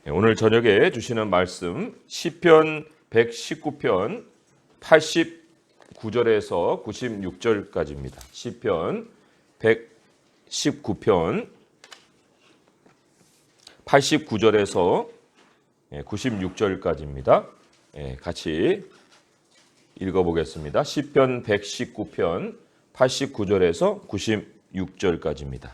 오늘 저녁에 주시는 말씀 시편 119편 89절에서 96절까지입니다. 시편 119편 89절에서 96절까지입니다. 같이 읽어보겠습니다. 시편 119편 89절에서 96절까지입니다.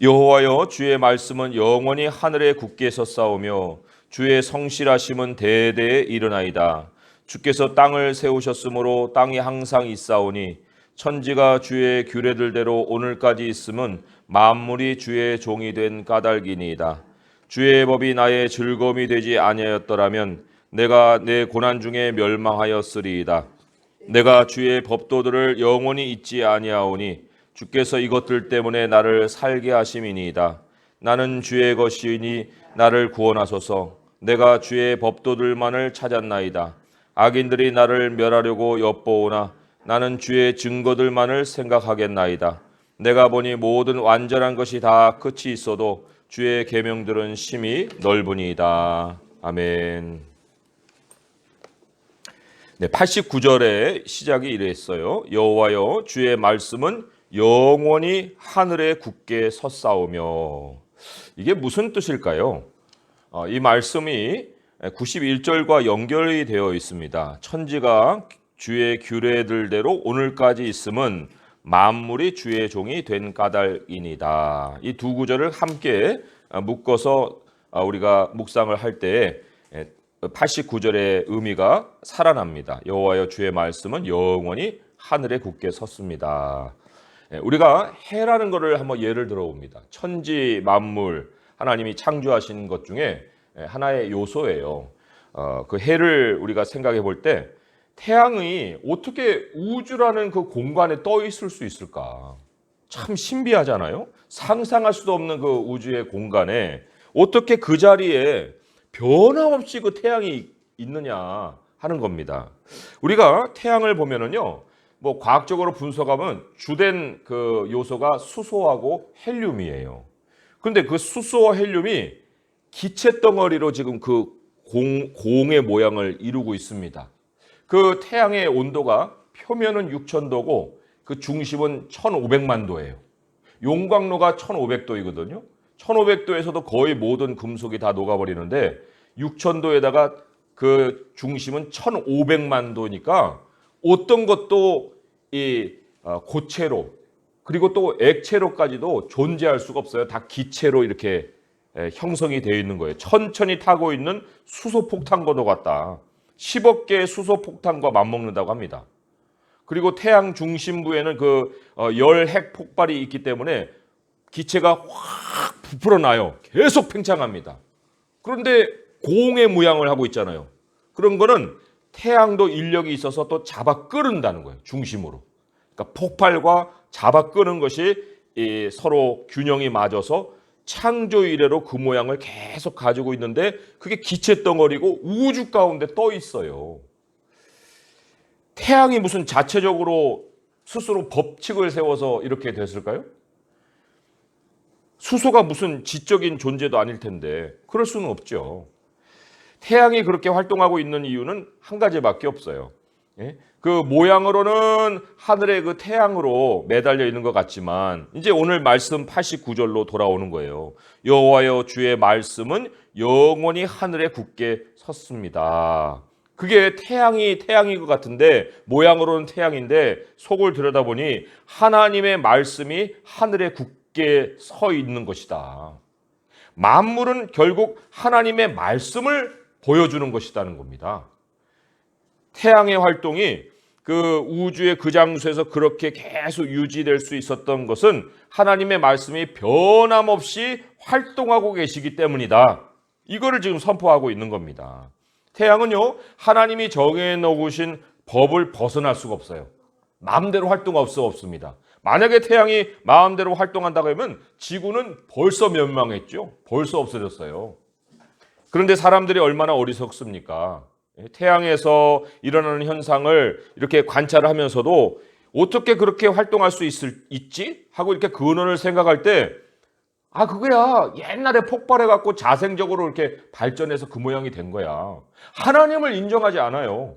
여호와여, 주의 말씀은 영원히 하늘에 굳게 섰사오며 주의 성실하심은 대대에 이르나이다. 주께서 땅을 세우셨으므로 땅이 항상 있사오니 천지가 주의 규례들대로 오늘까지 있음은 만물이 주의 종이 된 까닭이니이다. 주의 법이 나의 즐거움이 되지 아니하였더라면 내가 내 고난 중에 멸망하였으리이다. 내가 주의 법도들을 영원히 잊지 아니하오니 주께서 이것들 때문에 나를 살게 하심이니이다. 나는 주의 것이니 나를 구원하소서. 내가 주의 법도들만을 찾았나이다. 악인들이 나를 멸하려고 엿보오나 나는 주의 증거들만을 생각하겠나이다. 내가 보니 모든 완전한 것이 다 끝이 있어도 주의 계명들은 심히 넓으니이다. 아멘. 89절의 시작이 이랬어요. 여호와여, 주의 말씀은 영원히 하늘에 굳게 섰사오며. 이게 무슨 뜻일까요? 이 말씀이 91절과 연결이 되어 있습니다. 천지가 주의 규례들대로 오늘까지 있음은 만물이 주의 종이 된 까닭이니이다. 이 두 구절을 함께 묶어서 우리가 묵상을 할 때 89절의 의미가 살아납니다. 여호와여, 주의 말씀은 영원히 하늘에 굳게 섰습니다. 우리가 해라는 것을 한번 예를 들어봅니다. 천지 만물, 하나님이 창조하신 것 중에 하나의 요소예요. 그 해를 우리가 생각해 볼 때 태양이 어떻게 우주라는 그 공간에 떠 있을 수 있을까? 참 신비하잖아요. 상상할 수도 없는 그 우주의 공간에 어떻게 그 자리에 변함없이 그 태양이 있느냐 하는 겁니다. 우리가 태양을 보면은요, 뭐 과학적으로 분석하면 주된 그 요소가 수소하고 헬륨이에요. 그런데 그 수소와 헬륨이 기체 덩어리로 지금 그 공의 모양을 이루고 있습니다. 그 태양의 온도가 표면은 6000도고 그 중심은 1500만 도예요. 용광로가 1500도이거든요. 1500도에서도 거의 모든 금속이 다 녹아버리는데 6000도에다가 그 중심은 1500만 도니까 어떤 것도 이 고체로 그리고 또 액체로까지도 존재할 수가 없어요. 다 기체로 이렇게 형성이 되어 있는 거예요. 천천히 타고 있는 수소폭탄과도 같다. 10억 개의 수소폭탄과 맞먹는다고 합니다. 그리고 태양 중심부에는 그 열핵 폭발이 있기 때문에 기체가 확 부풀어 나요. 계속 팽창합니다. 그런데 공의 모양을 하고 있잖아요. 그런 거는 태양도 인력이 있어서 또 잡아 끄는다는 거예요. 중심으로. 그러니까 폭발과 잡아 끄는 것이 서로 균형이 맞아서 창조 이래로 그 모양을 계속 가지고 있는데 그게 기체 덩어리고 우주 가운데 떠 있어요. 태양이 무슨 자체적으로 스스로 법칙을 세워서 이렇게 됐을까요? 수소가 무슨 지적인 존재도 아닐 텐데 그럴 수는 없죠. 태양이 그렇게 활동하고 있는 이유는 한 가지밖에 없어요. 그 모양으로는 하늘의 그 태양으로 매달려 있는 것 같지만 이제 오늘 말씀 89절로 돌아오는 거예요. 여호와여, 주의 말씀은 영원히 하늘에 굳게 섰습니다. 그게 태양인 것 같은데 모양으로는 태양인데 속을 들여다보니 하나님의 말씀이 하늘에 굳게 서 있는 것이다. 만물은 결국 하나님의 말씀을 보여주는 것이라는 겁니다. 태양의 활동이 그 우주의 그 장소에서 그렇게 계속 유지될 수 있었던 것은 하나님의 말씀이 변함없이 활동하고 계시기 때문이다. 이거를 지금 선포하고 있는 겁니다. 태양은요, 하나님이 정해놓으신 법을 벗어날 수가 없어요. 마음대로 활동할 수 없습니다. 만약에 태양이 마음대로 활동한다고 하면 지구는 벌써 멸망했죠. 벌써 없어졌어요. 그런데 사람들이 얼마나 어리석습니까? 태양에서 일어나는 현상을 이렇게 관찰을 하면서도 어떻게 그렇게 활동할 수 있지? 하고 이렇게 근원을 생각할 때 그거야. 옛날에 폭발해갖고 자생적으로 이렇게 발전해서 그 모양이 된 거야. 하나님을 인정하지 않아요.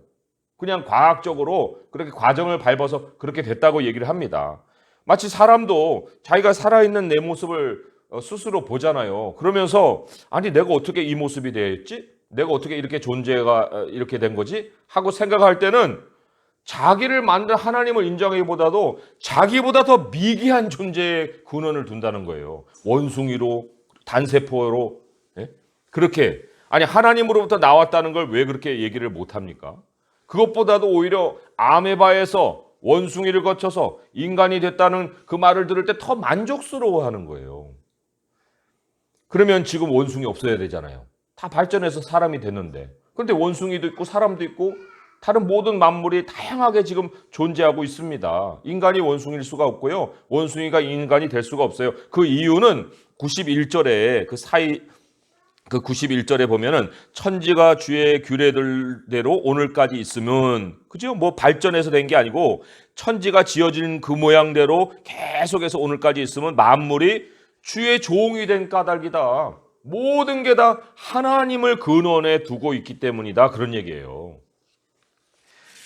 그냥 과학적으로 그렇게 과정을 밟아서 그렇게 됐다고 얘기를 합니다. 마치 사람도 자기가 살아있는 내 모습을 스스로 보잖아요. 그러면서 아니 내가 어떻게 이 모습이 되었지? 내가 어떻게 이렇게 존재가 이렇게 된 거지? 하고 생각할 때는 자기를 만든 하나님을 인정하기보다도 자기보다 더 미개한 존재의 근원을 둔다는 거예요. 원숭이로, 단세포로. 예? 그렇게 아니 하나님으로부터 나왔다는 걸 왜 그렇게 얘기를 못합니까? 그것보다도 오히려 아메바에서 원숭이를 거쳐서 인간이 됐다는 그 말을 들을 때 더 만족스러워하는 거예요. 그러면 지금 원숭이 없어야 되잖아요. 다 발전해서 사람이 됐는데. 그런데 원숭이도 있고 사람도 있고 다른 모든 만물이 다양하게 지금 존재하고 있습니다. 인간이 원숭이일 수가 없고요. 원숭이가 인간이 될 수가 없어요. 그 이유는 91절에 그 91절에 보면은 천지가 주의 규례들대로 오늘까지 있으면 그죠? 뭐 발전해서 된 게 아니고 천지가 지어진 그 모양대로 계속해서 오늘까지 있으면 만물이 주의 종이 된 까닭이다. 모든 게 다 하나님을 근원에 두고 있기 때문이다. 그런 얘기예요.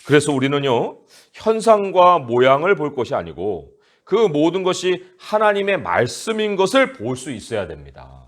그래서 우리는요, 현상과 모양을 볼 것이 아니고 그 모든 것이 하나님의 말씀인 것을 볼 수 있어야 됩니다.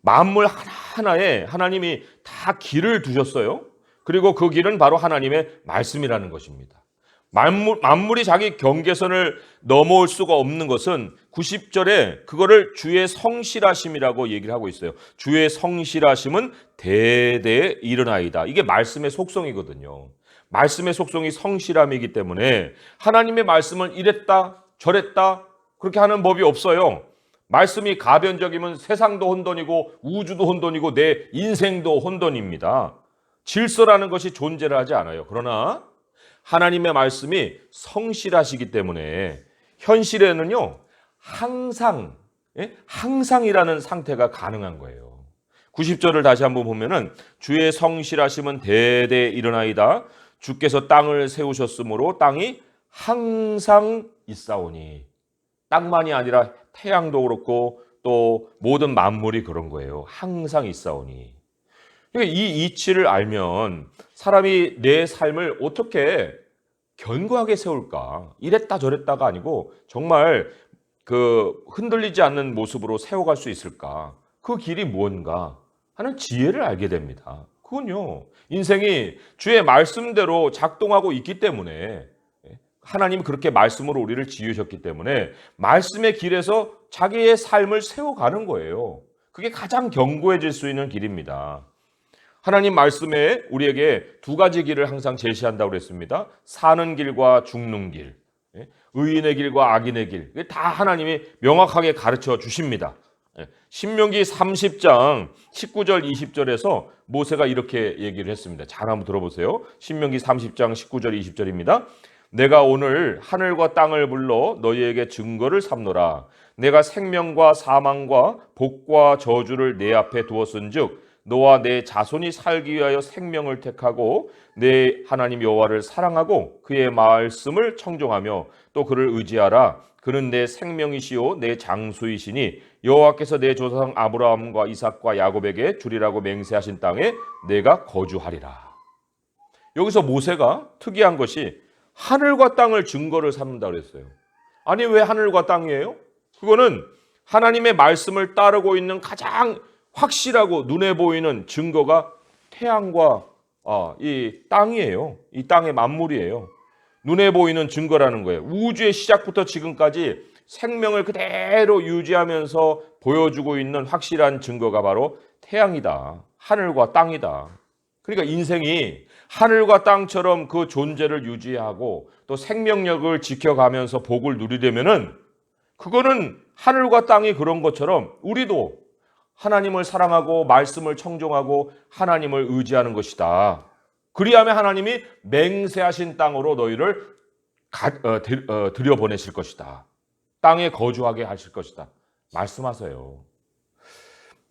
만물 하나하나에 하나님이 다 길을 두셨어요. 그리고 그 길은 바로 하나님의 말씀이라는 것입니다. 만물이 자기 경계선을 넘어올 수가 없는 것은 90절에 그거를 주의 성실하심이라고 얘기를 하고 있어요. 주의 성실하심은 대대에 일어나이다. 이게 말씀의 속성이거든요. 말씀의 속성이 성실함이기 때문에 하나님의 말씀은 이랬다 저랬다 그렇게 하는 법이 없어요. 말씀이 가변적이면 세상도 혼돈이고 우주도 혼돈이고 내 인생도 혼돈입니다. 질서라는 것이 존재를 하지 않아요. 그러나 하나님의 말씀이 성실하시기 때문에 현실에는요 항상이라는 상태가 가능한 거예요. 90절을 다시 한번 보면은 주의 성실하심은 대대 일어나이다. 주께서 땅을 세우셨으므로 땅이 항상 있사오니. 땅만이 아니라 태양도 그렇고 또 모든 만물이 그런 거예요. 항상 있사오니. 그러니까 이 이치를 알면 사람이 내 삶을 어떻게 견고하게 세울까? 이랬다 저랬다가 아니고 정말 그 흔들리지 않는 모습으로 세워갈 수 있을까? 그 길이 뭔가 하는 지혜를 알게 됩니다. 그건요. 인생이 주의 말씀대로 작동하고 있기 때문에 하나님이 그렇게 말씀으로 우리를 지으셨기 때문에 말씀의 길에서 자기의 삶을 세워가는 거예요. 그게 가장 견고해질 수 있는 길입니다. 하나님 말씀에 우리에게 두 가지 길을 항상 제시한다고 그랬습니다. 사는 길과 죽는 길, 의인의 길과 악인의 길, 다 하나님이 명확하게 가르쳐 주십니다. 신명기 30장 19절 20절에서 모세가 이렇게 얘기를 했습니다. 잘 한번 들어보세요. 신명기 30장 19절 20절입니다. 내가 오늘 하늘과 땅을 불러 너희에게 증거를 삼노라. 내가 생명과 사망과 복과 저주를 내 앞에 두었은즉 너와 내 자손이 살기 위하여 생명을 택하고 내 하나님 여호와를 사랑하고 그의 말씀을 청종하며 또 그를 의지하라. 그는 내 생명이시요 내 장수이시니 여호와께서 내 조상 아브라함과 이삭과 야곱에게 주리라고 맹세하신 땅에 내가 거주하리라. 여기서 모세가 특이한 것이 하늘과 땅을 증거를 삼는다 그랬어요. 아니 왜 하늘과 땅이에요? 그거는 하나님의 말씀을 따르고 있는 가장 확실하고 눈에 보이는 증거가 태양과 이 땅이에요. 이 땅의 만물이에요. 눈에 보이는 증거라는 거예요. 우주의 시작부터 지금까지 생명을 그대로 유지하면서 보여주고 있는 확실한 증거가 바로 태양이다. 하늘과 땅이다. 그러니까 인생이 하늘과 땅처럼 그 존재를 유지하고 또 생명력을 지켜가면서 복을 누리려면은 그거는 하늘과 땅이 그런 것처럼 우리도 하나님을 사랑하고 말씀을 청종하고 하나님을 의지하는 것이다. 그리하면 하나님이 맹세하신 땅으로 너희를 들여보내실 것이다. 땅에 거주하게 하실 것이다. 말씀하세요.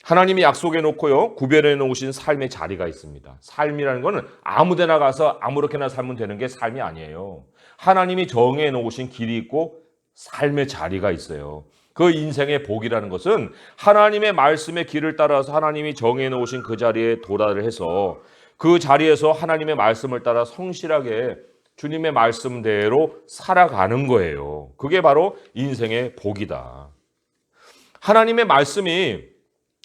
하나님이 약속해 놓고요. 구별해 놓으신 삶의 자리가 있습니다. 삶이라는 것은 아무데나 가서 아무렇게나 살면 되는 게 삶이 아니에요. 하나님이 정해 놓으신 길이 있고 삶의 자리가 있어요. 그 인생의 복이라는 것은 하나님의 말씀의 길을 따라서 하나님이 정해 놓으신 그 자리에 도달을 해서 그 자리에서 하나님의 말씀을 따라 성실하게 주님의 말씀대로 살아가는 거예요. 그게 바로 인생의 복이다. 하나님의 말씀이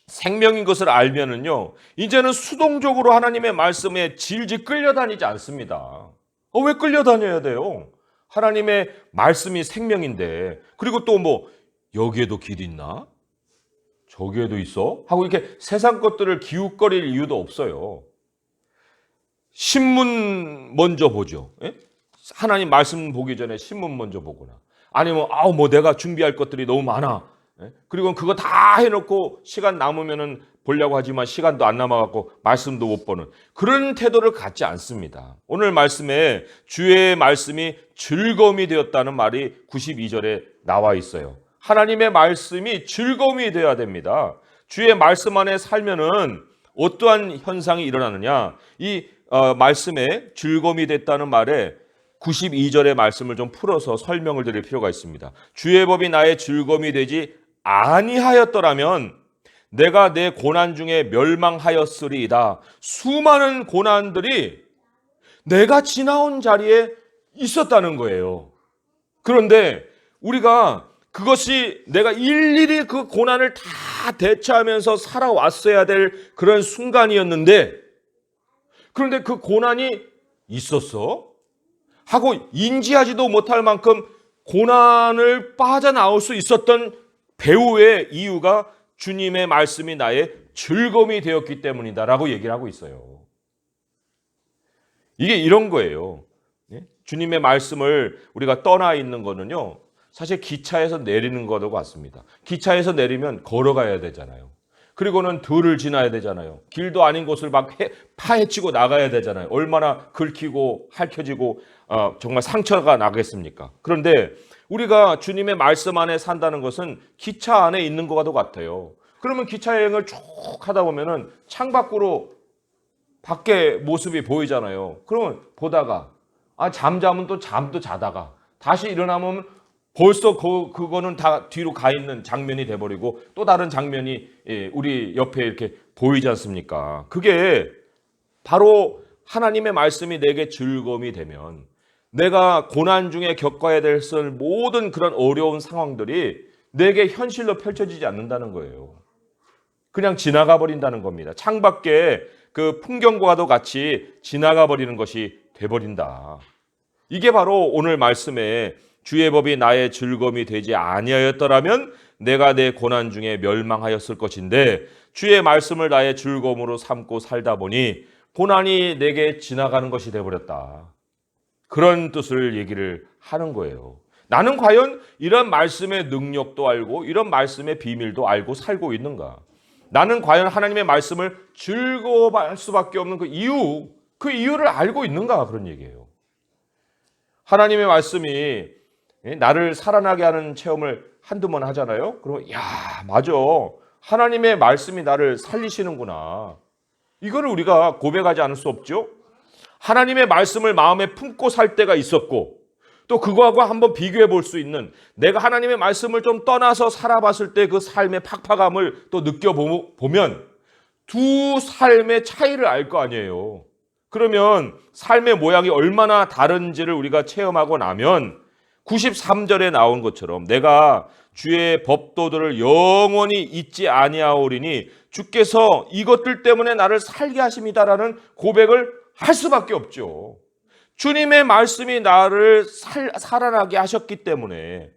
생명인 것을 알면은요, 이제는 수동적으로 하나님의 말씀에 질질 끌려다니지 않습니다. 왜 끌려다녀야 돼요? 하나님의 말씀이 생명인데, 그리고 또 뭐 여기에도 길 있나? 저기에도 있어? 하고 이렇게 세상 것들을 기웃거릴 이유도 없어요. 신문 먼저 보죠. 예? 하나님 말씀 보기 전에 신문 먼저 보거나, 아니면 뭐 내가 준비할 것들이 너무 많아. 예? 그리고 그거 다 해놓고 시간 남으면은 보려고 하지만 시간도 안 남아갖고 말씀도 못 보는 그런 태도를 갖지 않습니다. 오늘 말씀에 주의 말씀이 즐거움이 되었다는 말이 92절에 나와 있어요. 하나님의 말씀이 즐거움이 되어야 됩니다. 주의 말씀 안에 살면은 어떠한 현상이 일어나느냐? 이 말씀에 즐거움이 됐다는 말에 92절의 말씀을 좀 풀어서 설명을 드릴 필요가 있습니다. 주의 법이 나의 즐거움이 되지 아니하였더라면 내가 내 고난 중에 멸망하였으리이다. 수많은 고난들이 내가 지나온 자리에 있었다는 거예요. 그런데 우리가 그것이 내가 일일이 그 고난을 다 대처하면서 살아왔어야 될 그런 순간이었는데, 그런데 그 고난이 있었어? 하고 인지하지도 못할 만큼 고난을 빠져나올 수 있었던 배후의 이유가 주님의 말씀이 나의 즐거움이 되었기 때문이다라고 얘기를 하고 있어요. 이게 이런 거예요. 주님의 말씀을 우리가 떠나 있는 거는요, 사실 기차에서 내리는 것과 같습니다. 기차에서 내리면 걸어가야 되잖아요. 그리고는 들을 지나야 되잖아요. 길도 아닌 곳을 막 파헤치고 나가야 되잖아요. 얼마나 긁히고 핥혀지고 정말 상처가 나겠습니까? 그런데 우리가 주님의 말씀 안에 산다는 것은 기차 안에 있는 것과도 같아요. 그러면 기차 여행을 쭉 하다 보면은 창밖으로 밖에 모습이 보이잖아요. 그러면 보다가 잠자면 또 잠도 자다가 다시 일어나면 벌써 그거는 다 뒤로 가 있는 장면이 돼버리고 또 다른 장면이 우리 옆에 이렇게 보이지 않습니까? 그게 바로 하나님의 말씀이 내게 즐거움이 되면 내가 고난 중에 겪어야 될 모든 그런 어려운 상황들이 내게 현실로 펼쳐지지 않는다는 거예요. 그냥 지나가 버린다는 겁니다. 창밖에 그 풍경과도 같이 지나가 버리는 것이 돼버린다. 이게 바로 오늘 말씀에 주의 법이 나의 즐거움이 되지 아니하였더라면 내가 내 고난 중에 멸망하였을 것인데 주의 말씀을 나의 즐거움으로 삼고 살다 보니 고난이 내게 지나가는 것이 되어버렸다. 그런 뜻을 얘기를 하는 거예요. 나는 과연 이런 말씀의 능력도 알고 이런 말씀의 비밀도 알고 살고 있는가? 나는 과연 하나님의 말씀을 즐거워할 수밖에 없는 그 이유를 알고 있는가? 그런 얘기예요. 하나님의 말씀이 나를 살아나게 하는 체험을 한두 번 하잖아요. 그러면 맞아. 하나님의 말씀이 나를 살리시는구나. 이거를 우리가 고백하지 않을 수 없죠. 하나님의 말씀을 마음에 품고 살 때가 있었고 또 그거하고 한번 비교해 볼 수 있는 내가 하나님의 말씀을 좀 떠나서 살아봤을 때 그 삶의 팍팍함을 또 느껴보면 두 삶의 차이를 알 거 아니에요. 그러면 삶의 모양이 얼마나 다른지를 우리가 체험하고 나면 93절에 나온 것처럼 내가 주의 법도들을 영원히 잊지 아니하오리니 주께서 이것들 때문에 나를 살게 하심이다라는 고백을 할 수밖에 없죠. 주님의 말씀이 나를 살아나게 하셨기 때문에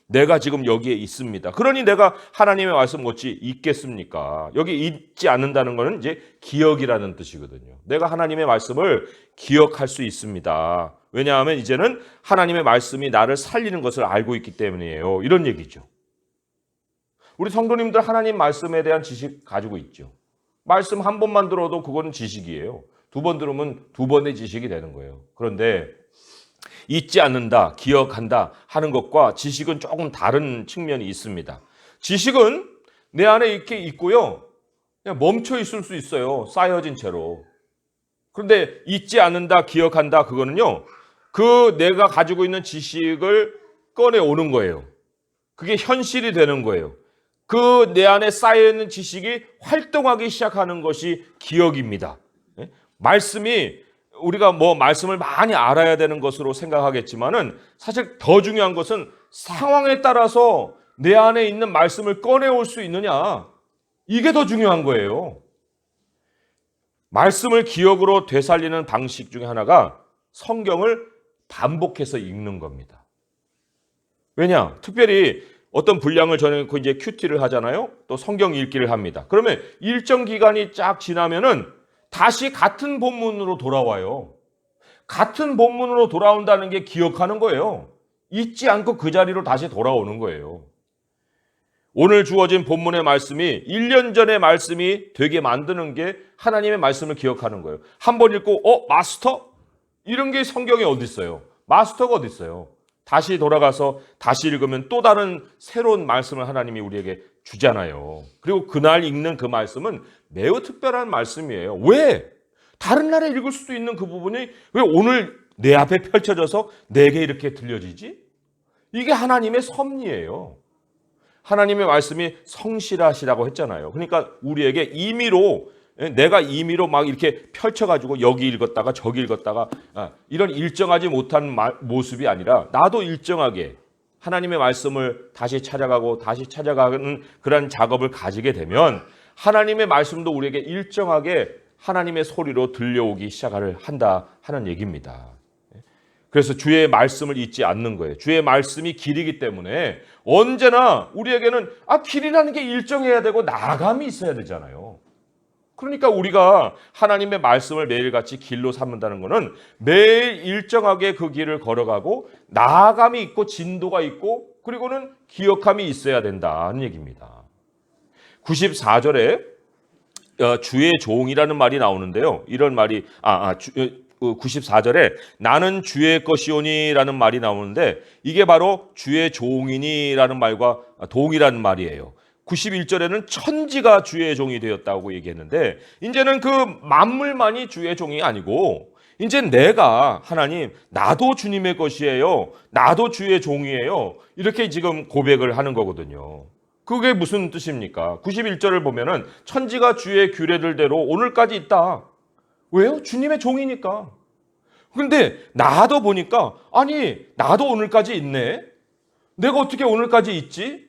내가 지금 여기에 있습니다. 그러니 내가 하나님의 말씀 어찌 잊겠습니까? 여기 잊지 않는다는 것은 이제 기억이라는 뜻이거든요. 내가 하나님의 말씀을 기억할 수 있습니다. 왜냐하면 이제는 하나님의 말씀이 나를 살리는 것을 알고 있기 때문이에요. 이런 얘기죠. 우리 성도님들 하나님 말씀에 대한 지식 가지고 있죠. 말씀 한 번만 들어도 그거는 지식이에요. 두 번 들으면 두 번의 지식이 되는 거예요. 그런데 잊지 않는다, 기억한다 하는 것과 지식은 조금 다른 측면이 있습니다. 지식은 내 안에 이렇게 있고요. 그냥 멈춰 있을 수 있어요. 쌓여진 채로. 그런데 잊지 않는다, 기억한다 그거는요. 그 내가 가지고 있는 지식을 꺼내오는 거예요. 그게 현실이 되는 거예요. 그 내 안에 쌓여있는 지식이 활동하기 시작하는 것이 기억입니다. 예? 말씀이 우리가 뭐 말씀을 많이 알아야 되는 것으로 생각하겠지만은 사실 더 중요한 것은 상황에 따라서 내 안에 있는 말씀을 꺼내올 수 있느냐. 이게 더 중요한 거예요. 말씀을 기억으로 되살리는 방식 중에 하나가 성경을 반복해서 읽는 겁니다. 왜냐? 특별히 어떤 분량을 전해놓고 이제 큐티를 하잖아요. 또 성경 읽기를 합니다. 그러면 일정 기간이 쫙 지나면은 다시 같은 본문으로 돌아와요. 같은 본문으로 돌아온다는 게 기억하는 거예요. 잊지 않고 그 자리로 다시 돌아오는 거예요. 오늘 주어진 본문의 말씀이 1년 전의 말씀이 되게 만드는 게 하나님의 말씀을 기억하는 거예요. 한 번 읽고 마스터? 이런 게 성경에 어디 있어요? 마스터가 어디 있어요? 다시 돌아가서 다시 읽으면 또 다른 새로운 말씀을 하나님이 우리에게 주잖아요. 그리고 그날 읽는 그 말씀은 매우 특별한 말씀이에요. 왜? 다른 날에 읽을 수도 있는 그 부분이 왜 오늘 내 앞에 펼쳐져서 내게 이렇게 들려지지? 이게 하나님의 섭리예요. 하나님의 말씀이 성실하시라고 했잖아요. 그러니까 우리에게 임의로 내가 임의로 막 이렇게 펼쳐가지고 여기 읽었다가 저기 읽었다가 이런 일정하지 못한 모습이 아니라 나도 일정하게 하나님의 말씀을 다시 찾아가고 다시 찾아가는 그런 작업을 가지게 되면 하나님의 말씀도 우리에게 일정하게 하나님의 소리로 들려오기 시작을 한다 하는 얘기입니다. 그래서 주의 말씀을 잊지 않는 거예요. 주의 말씀이 길이기 때문에 언제나 우리에게는 길이라는 게 일정해야 되고 나아감이 있어야 되잖아요. 그러니까 우리가 하나님의 말씀을 매일같이 길로 삼는다는 것은 매일 일정하게 그 길을 걸어가고 나아감이 있고 진도가 있고 그리고는 기억함이 있어야 된다는 얘기입니다. 94절에 주의 종이라는 말이 나오는데요. 이런 말이 94절에 나는 주의 것이오니라는 말이 나오는데 이게 바로 주의 종이니라는 말과 동일한 말이에요. 91절에는 천지가 주의 종이 되었다고 얘기했는데 이제는 그 만물만이 주의 종이 아니고 이제 내가 하나님 나도 주님의 것이에요. 나도 주의 종이에요. 이렇게 지금 고백을 하는 거거든요. 그게 무슨 뜻입니까? 91절을 보면은 천지가 주의 규례들대로 오늘까지 있다. 왜요? 주님의 종이니까. 근데 나도 보니까 나도 오늘까지 있네. 내가 어떻게 오늘까지 있지?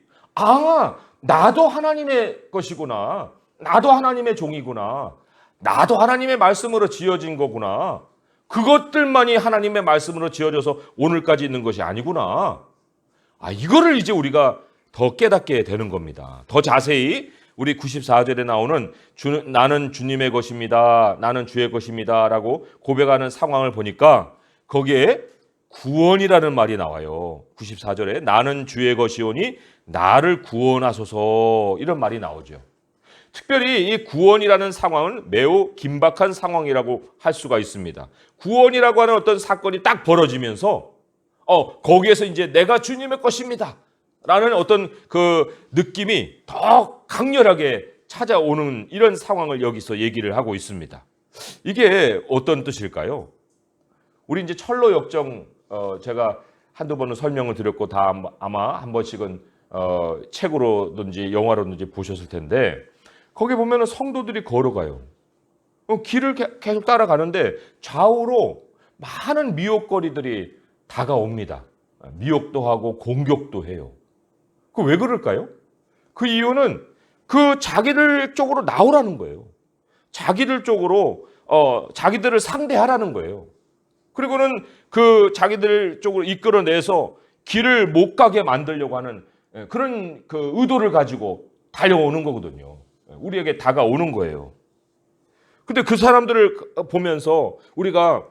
나도 하나님의 것이구나. 나도 하나님의 종이구나. 나도 하나님의 말씀으로 지어진 거구나. 그것들만이 하나님의 말씀으로 지어져서 오늘까지 있는 것이 아니구나. 이거를 이제 우리가 더 깨닫게 되는 겁니다. 더 자세히 우리 94절에 나오는 나는 주님의 것입니다. 나는 주의 것입니다. 라고 고백하는 상황을 보니까 거기에 구원이라는 말이 나와요. 94절에 나는 주의 것이오니 나를 구원하소서 이런 말이 나오죠. 특별히 이 구원이라는 상황은 매우 긴박한 상황이라고 할 수가 있습니다. 구원이라고 하는 어떤 사건이 딱 벌어지면서 거기에서 이제 내가 주님의 것입니다. 라는 어떤 그 느낌이 더 강렬하게 찾아오는 이런 상황을 여기서 얘기를 하고 있습니다. 이게 어떤 뜻일까요? 우리 이제 철로 역정 제가 한두 번은 설명을 드렸고 다 아마 한 번씩은 책으로든지 영화로든지 보셨을 텐데 거기 보면은 성도들이 걸어가요. 길을 계속 따라가는데 좌우로 많은 미혹거리들이 다가옵니다. 미혹도 하고 공격도 해요. 그 왜 그럴까요? 그 이유는 그 자기들 쪽으로 나오라는 거예요. 자기들 쪽으로 자기들을 상대하라는 거예요. 그리고는 그 자기들 쪽으로 이끌어내서 길을 못 가게 만들려고 하는 그런 그 의도를 가지고 달려오는 거거든요. 우리에게 다가오는 거예요. 근데 그 사람들을 보면서 우리가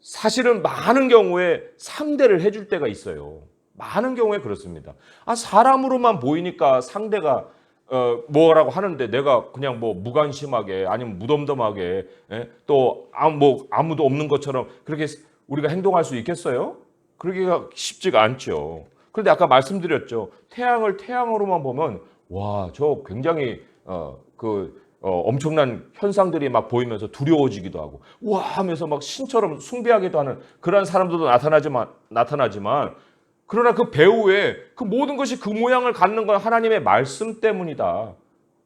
사실은 많은 경우에 상대를 해줄 때가 있어요. 많은 경우에 그렇습니다. 사람으로만 보이니까 상대가 뭐라고 하는데 내가 그냥 뭐 무관심하게 아니면 무덤덤하게 또 아무도 없는 것처럼 그렇게 우리가 행동할 수 있겠어요? 그러기가 쉽지가 않죠. 그런데 아까 말씀드렸죠. 태양을 태양으로만 보면 와, 저 굉장히 엄청난 현상들이 막 보이면서 두려워지기도 하고 와 하면서 막 신처럼 숭배하기도 하는 그런 사람들도 나타나지만 그러나 그 배후에 그 모든 것이 그 모양을 갖는 건 하나님의 말씀 때문이다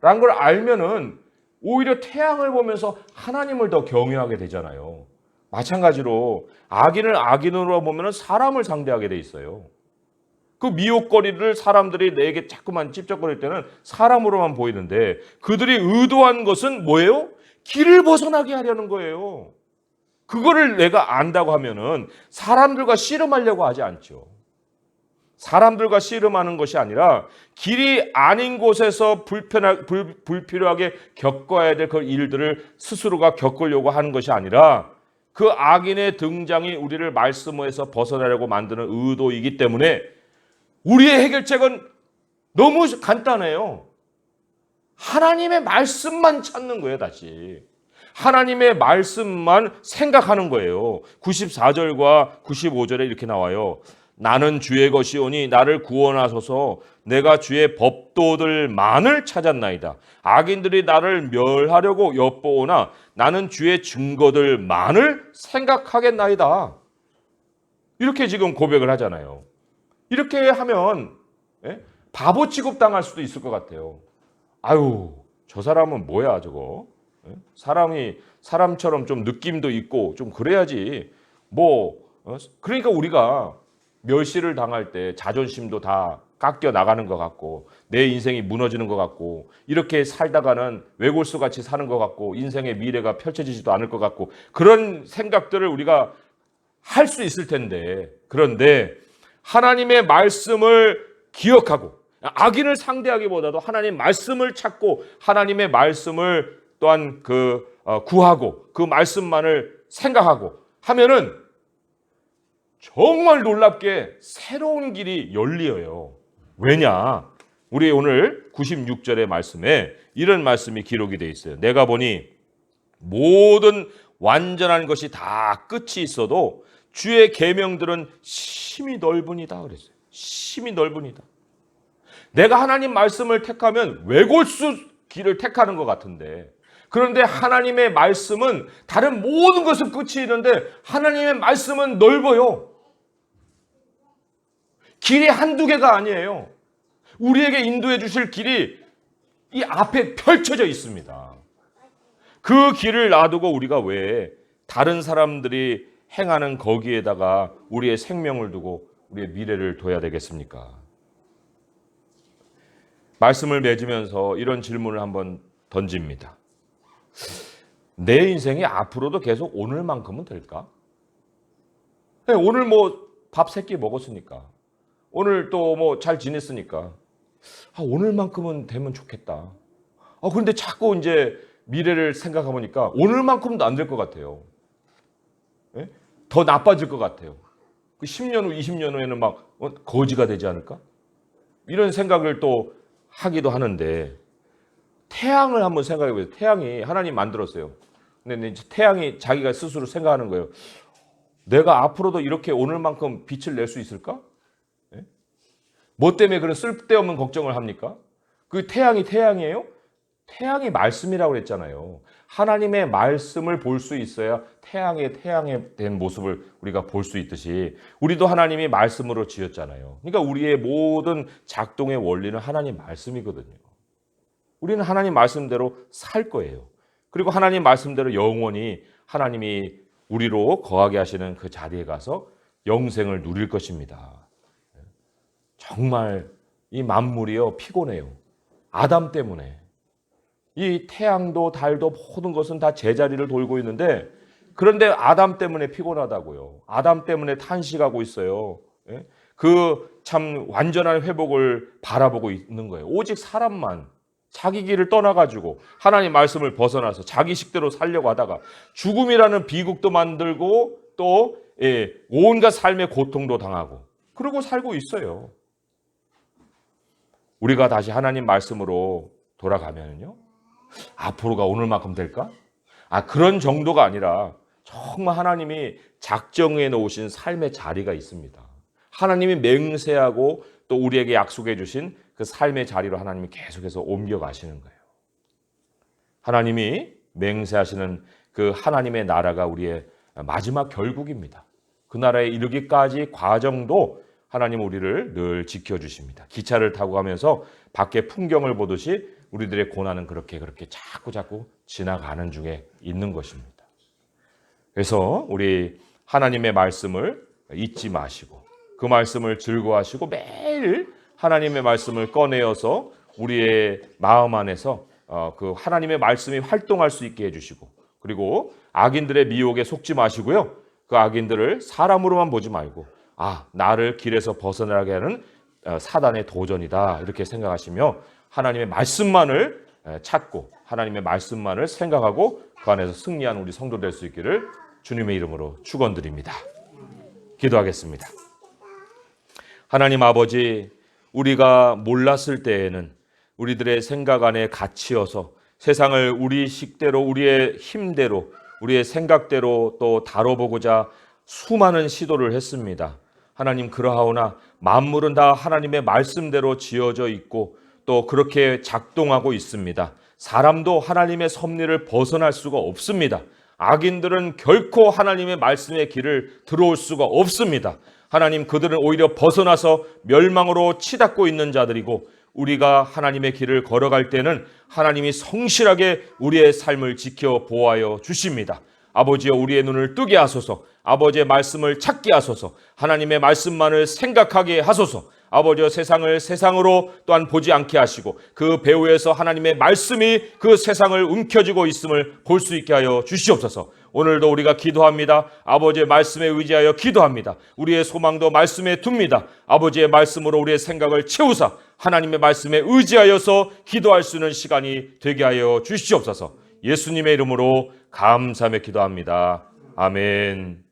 라는 걸 알면은 오히려 태양을 보면서 하나님을 더 경외하게 되잖아요. 마찬가지로 악인을 악인으로 보면은 사람을 상대하게 돼 있어요. 그 미혹거리를 사람들이 내게 자꾸만 찝쩍거릴 때는 사람으로만 보이는데 그들이 의도한 것은 뭐예요? 길을 벗어나게 하려는 거예요. 그거를 내가 안다고 하면은 사람들과 씨름하려고 하지 않죠. 사람들과 씨름하는 것이 아니라 길이 아닌 곳에서 불필요하게 겪어야 될 그 일들을 스스로가 겪으려고 하는 것이 아니라 그 악인의 등장이 우리를 말씀에서 벗어나려고 만드는 의도이기 때문에 우리의 해결책은 너무 간단해요. 하나님의 말씀만 찾는 거예요, 다시. 하나님의 말씀만 생각하는 거예요. 94절과 95절에 이렇게 나와요. 나는 주의 것이오니 나를 구원하소서. 내가 주의 법도들만을 찾았나이다. 악인들이 나를 멸하려고 엿보오나 나는 주의 증거들만을 생각하겠나이다. 이렇게 지금 고백을 하잖아요. 이렇게 하면 바보 취급당할 수도 있을 것 같아요. 아유, 저 사람은 뭐야 저거. 사람이 사람처럼 좀 느낌도 있고 좀 그래야지. 그러니까 우리가 멸시를 당할 때 자존심도 다 깎여 나가는 것 같고 내 인생이 무너지는 것 같고 이렇게 살다가는 외골수 같이 사는 것 같고 인생의 미래가 펼쳐지지도 않을 것 같고 그런 생각들을 우리가 할 수 있을 텐데, 그런데 하나님의 말씀을 기억하고 악인을 상대하기보다도 하나님 말씀을 찾고 하나님의 말씀을 또한 구하고 그 말씀만을 생각하고 하면은 정말 놀랍게 새로운 길이 열려요. 왜냐? 우리 오늘 96절의 말씀에 이런 말씀이 기록이 되어 있어요. 내가 보니 모든 완전한 것이 다 끝이 있어도 주의 계명들은 심히 넓으니다 그랬어요. 심히 넓으니다. 내가 하나님 말씀을 택하면 외골수 길을 택하는 것 같은데, 그런데 하나님의 말씀은 다른 모든 것은 끝이 있는데 하나님의 말씀은 넓어요. 길이 한두 개가 아니에요. 우리에게 인도해 주실 길이 이 앞에 펼쳐져 있습니다. 그 길을 놔두고 우리가 왜 다른 사람들이 행하는 거기에다가 우리의 생명을 두고 우리의 미래를 둬야 되겠습니까? 말씀을 맺으면서 이런 질문을 한번 던집니다. 내 인생이 앞으로도 계속 오늘만큼은 될까? 오늘 밥 3끼 먹었으니까, 오늘 또 잘 지냈으니까 오늘만큼은 되면 좋겠다. 그런데 자꾸 이제 미래를 생각해보니까 오늘만큼도 안 될 것 같아요. 더 나빠질 것 같아요. 10년 후, 20년 후에는 거지가 되지 않을까? 이런 생각을 또 하기도 하는데, 태양을 한번 생각해 보세요. 태양이 하나님 만들었어요. 근데 이제 태양이 자기가 스스로 생각하는 거예요. 내가 앞으로도 이렇게 오늘만큼 빛을 낼 수 있을까? 뭐 때문에 그런 쓸데없는 걱정을 합니까? 그 태양이 태양이에요? 태양이 말씀이라고 그랬잖아요. 하나님의 말씀을 볼 수 있어야 태양의 된 모습을 우리가 볼 수 있듯이 우리도 하나님이 말씀으로 지었잖아요. 그러니까 우리의 모든 작동의 원리는 하나님 말씀이거든요. 우리는 하나님 말씀대로 살 거예요. 그리고 하나님 말씀대로 영원히 하나님이 우리로 거하게 하시는 그 자리에 가서 영생을 누릴 것입니다. 정말 이 만물이요 피곤해요. 아담 때문에. 이 태양도 달도 모든 것은 다 제자리를 돌고 있는데, 그런데 아담 때문에 피곤하다고요. 아담 때문에 탄식하고 있어요. 그 참 완전한 회복을 바라보고 있는 거예요. 오직 사람만 자기 길을 떠나가지고 하나님 말씀을 벗어나서 자기 식대로 살려고 하다가 죽음이라는 비극도 만들고 또 온갖 삶의 고통도 당하고 그러고 살고 있어요. 우리가 다시 하나님 말씀으로 돌아가면요, 앞으로가 오늘만큼 될까? 그런 정도가 아니라 정말 하나님이 작정해 놓으신 삶의 자리가 있습니다. 하나님이 맹세하고 또 우리에게 약속해 주신 그 삶의 자리로 하나님이 계속해서 옮겨가시는 거예요. 하나님이 맹세하시는 그 하나님의 나라가 우리의 마지막 결국입니다. 그 나라에 이르기까지 과정도 하나님 우리를 늘 지켜주십니다. 기차를 타고 가면서 밖에 풍경을 보듯이 우리들의 고난은 그렇게 자꾸 지나가는 중에 있는 것입니다. 그래서 우리 하나님의 말씀을 잊지 마시고 그 말씀을 즐거워하시고 매일 하나님의 말씀을 꺼내어서 우리의 마음 안에서 그 하나님의 말씀이 활동할 수 있게 해주시고, 그리고 악인들의 미혹에 속지 마시고요. 그 악인들을 사람으로만 보지 말고 나를 길에서 벗어나게 하는 사단의 도전이다 이렇게 생각하시며 하나님의 말씀만을 찾고 하나님의 말씀만을 생각하고 그 안에서 승리하는 우리 성도 될 수 있기를 주님의 이름으로 축원드립니다. 기도하겠습니다. 하나님 아버지, 우리가 몰랐을 때에는 우리들의 생각 안에 갇히어서 세상을 우리 식대로, 우리의 힘대로, 우리의 생각대로 또 다뤄보고자 수많은 시도를 했습니다. 하나님, 그러하오나 만물은 다 하나님의 말씀대로 지어져 있고 또 그렇게 작동하고 있습니다. 사람도 하나님의 섭리를 벗어날 수가 없습니다. 악인들은 결코 하나님의 말씀의 길을 들어올 수가 없습니다. 하나님, 그들은 오히려 벗어나서 멸망으로 치닫고 있는 자들이고, 우리가 하나님의 길을 걸어갈 때는 하나님이 성실하게 우리의 삶을 지켜 보호하여 주십니다. 아버지여, 우리의 눈을 뜨게 하소서. 아버지의 말씀을 찾게 하소서. 하나님의 말씀만을 생각하게 하소서. 아버지여, 세상을 세상으로 또한 보지 않게 하시고 그 배후에서 하나님의 말씀이 그 세상을 움켜쥐고 있음을 볼 수 있게 하여 주시옵소서. 오늘도 우리가 기도합니다. 아버지의 말씀에 의지하여 기도합니다. 우리의 소망도 말씀에 둡니다. 아버지의 말씀으로 우리의 생각을 채우사 하나님의 말씀에 의지하여서 기도할 수 있는 시간이 되게 하여 주시옵소서. 예수님의 이름으로 감사하며 기도합니다. 아멘.